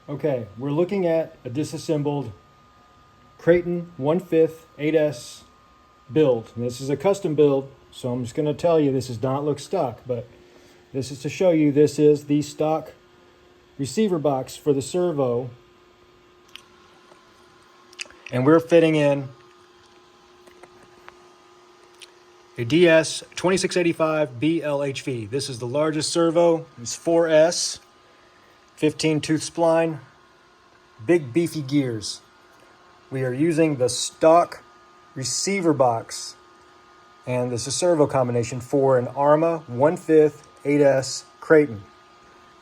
Okay, we're looking at a disassembled Kraton 1/5 8S build. And this is a custom build, so I'm just going to tell you this does not look stock, but this is to show you this is the stock receiver box for the servo. And we're fitting in a DS2685BLHV. This is the largest servo. It's 4S, 15 tooth spline, big beefy gears. We are using the stock receiver box and this is servo combination for an Arma 1/5 8S Kraton.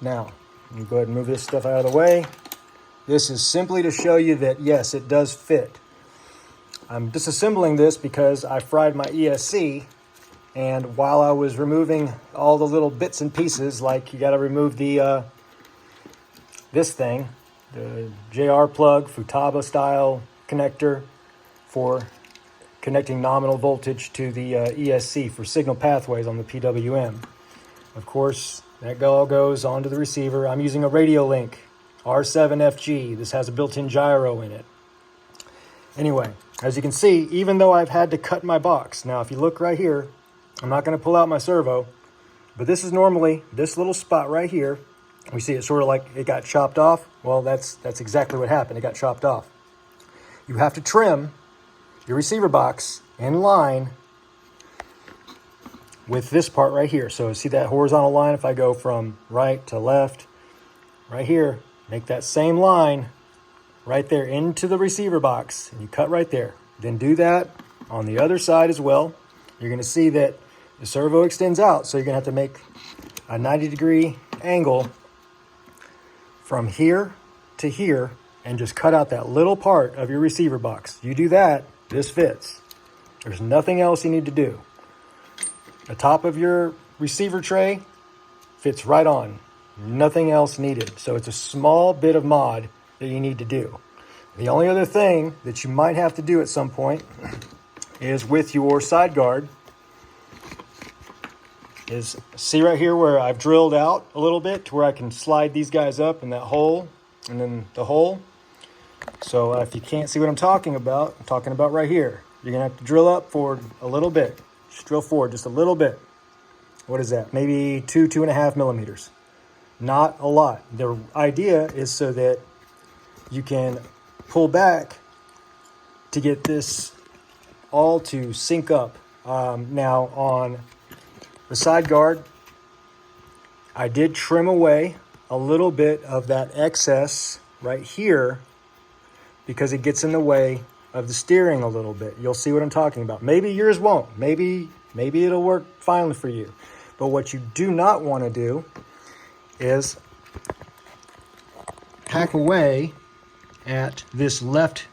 Now, let me go ahead and move this stuff out of the way. This is simply to show you that yes, it does fit. I'm disassembling this because I fried my ESC, and while I was removing all the little bits and pieces, like you got to remove the this thing, the JR plug, Futaba style connector for connecting nominal voltage to the ESC for signal pathways on the PWM. Of course, that all goes onto the receiver. I'm using a Radio Link R7FG. This has a built-in gyro in it. Anyway, as you can see, even though I've had to cut my box, now if you look right here, I'm not going to pull out my servo, but this is normally this little spot right here. We see it sort of like it got chopped off. Well, that's exactly what happened. It got chopped off. You have to trim your receiver box in line with this part right here. So see that horizontal line? If I go from right to left, right here, make that same line right there into the receiver box, and you cut right there. Then do that on the other side as well. You're going to see that the servo extends out, so you're going to have to make a 90-degree angle from here to here and just cut out that little part of your receiver box. You do that, this fits. There's nothing else you need to do. The top of your receiver tray fits right on. Nothing else needed. So it's a small bit of mod that you need to do. The only other thing that you might have to do at some point is with your side guard is see right here where I've drilled out a little bit to where I can slide these guys up in that hole and then the hole. So if you can't see what I'm talking about right here. You're going to have to drill up forward a little bit. Just drill forward just a little bit. What is that? Maybe 2.5 millimeters. Not a lot. The idea is so that you can pull back to get this all to sync up. Now on the side guard, I did trim away a little bit of that excess right here because it gets in the way of the steering a little bit. You'll see what I'm talking about. Maybe yours won't. Maybe it'll work fine for you. But what you do not want to do is hack away at this left.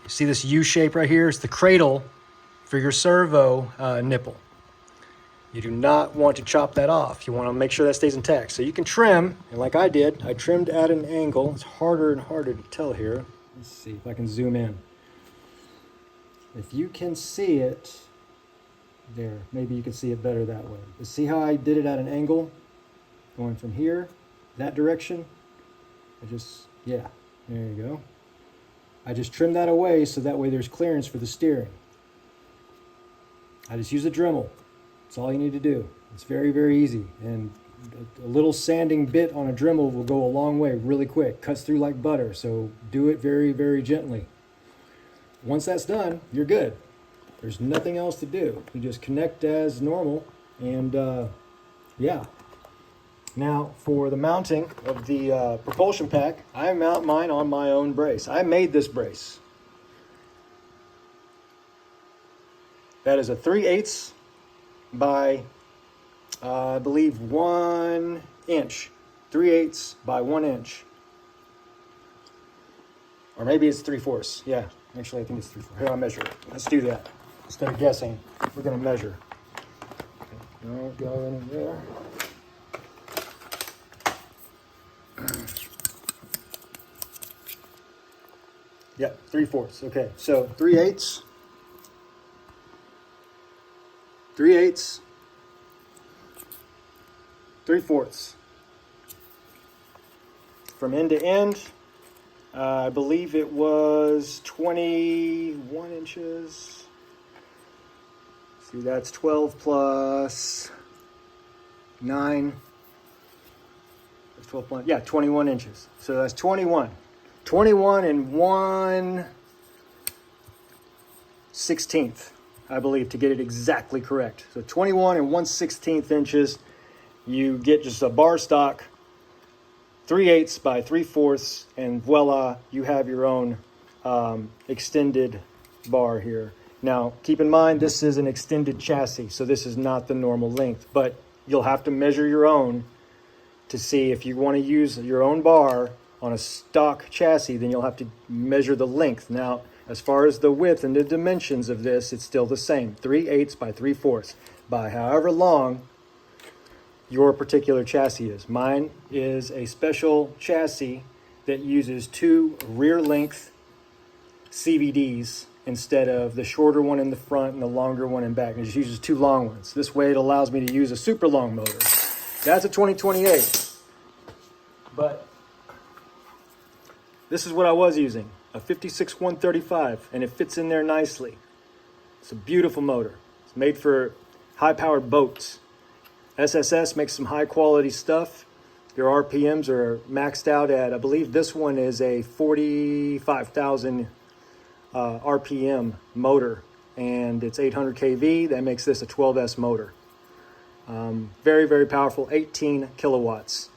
You see this U shape right here? It's the cradle for your servo nipple. You do not want to chop that off. You want to make sure that stays intact. So you can trim, and like I did, I trimmed at an angle. It's harder and harder to tell here. Let's see if I can zoom in. If you can see it, there, maybe you can see it better that way. But see how I did it at an angle? Going from here, that direction. Yeah, there you go. I just trimmed that away so that way there's clearance for the steering. I just use a Dremel. That's all you need to do. It's very, very easy. And a little sanding bit on a Dremel will go a long way really quick. Cuts through like butter, so do it very, very gently. Once that's done, you're good. There's nothing else to do. You just connect as normal, and yeah. Now, for the mounting of the propulsion pack, I mount mine on my own brace. I made this brace. That is a 3/8 by, I believe, 1 inch. 3/8 by 1 inch. Or maybe it's 3/4. Yeah, actually, I think it's 3/4. Here, I'll measure it. Let's do that. Instead of guessing, we're going to measure. Don't go in there. Yeah, 3/4. Okay, so 3/8. 3/8. 3/4. from end to end. I believe it was 21 inches. See, that's 12 plus 9. That's 12 plus, yeah, 21 inches. So that's 21. 21 and 1/16, I believe, to get it exactly correct. So 21 and 1/16 inches. You get just a bar stock 3/8 by 3/4, and voila, you have your own extended bar here. Now, keep in mind, this is an extended chassis, so this is not the normal length, but you'll have to measure your own to see if you want to use your own bar on a stock chassis, then you'll have to measure the length. Now, as far as the width and the dimensions of this, it's still the same, 3/8 by 3/4, by however long your particular chassis is. Mine is a special chassis that uses 2 rear length CVDs instead of the shorter one in the front and the longer one in back. It just uses 2 long ones. This way it allows me to use a super long motor. That's a 2028. But this is what I was using, a 56-135, and it fits in there nicely. It's a beautiful motor. It's made for high-powered boats. SSS makes some high-quality stuff. Their RPMs are maxed out at, I believe this one is a 45,000 RPM motor, and it's 800 kV. That makes this a 12S motor. Very, very powerful, 18 kilowatts.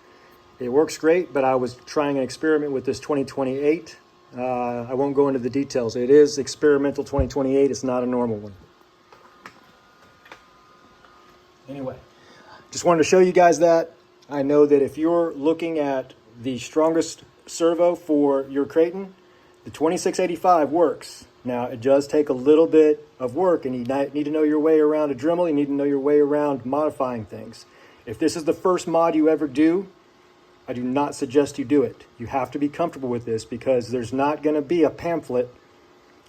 It works great, but I was trying an experiment with this 2028. I won't go into the details. It is experimental 2028. It's not a normal one. Anyway, just wanted to show you guys that. I know that if you're looking at the strongest servo for your Kraton, the 2685 works. Now, it does take a little bit of work, and you need to know your way around a Dremel. You need to know your way around modifying things. If this is the first mod you ever do, I do not suggest you do it. You have to be comfortable with this, because there's not going to be a pamphlet,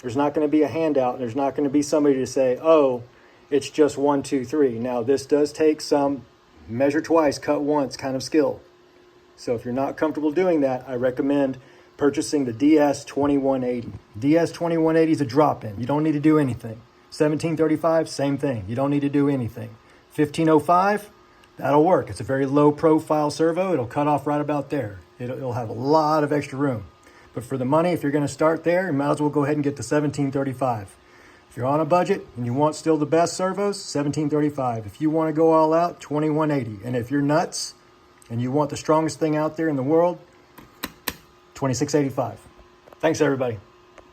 there's not going to be a handout, and there's not going to be somebody to say, oh, it's just 1, 2, 3. Now, this does take some measure twice, cut once kind of skill. So if you're not comfortable doing that, I recommend purchasing the DS2685. DS2685 is a drop-in. You don't need to do anything. 1735, same thing. You don't need to do anything. 1505, that'll work. It's a very low-profile servo. It'll cut off right about there. It'll have a lot of extra room. But for the money, if you're going to start there, you might as well go ahead and get the 1735. If you're on a budget and you want still the best servos, 1735. If you want to go all out, 2180. And if you're nuts and you want the strongest thing out there in the world, 2685. Thanks, everybody.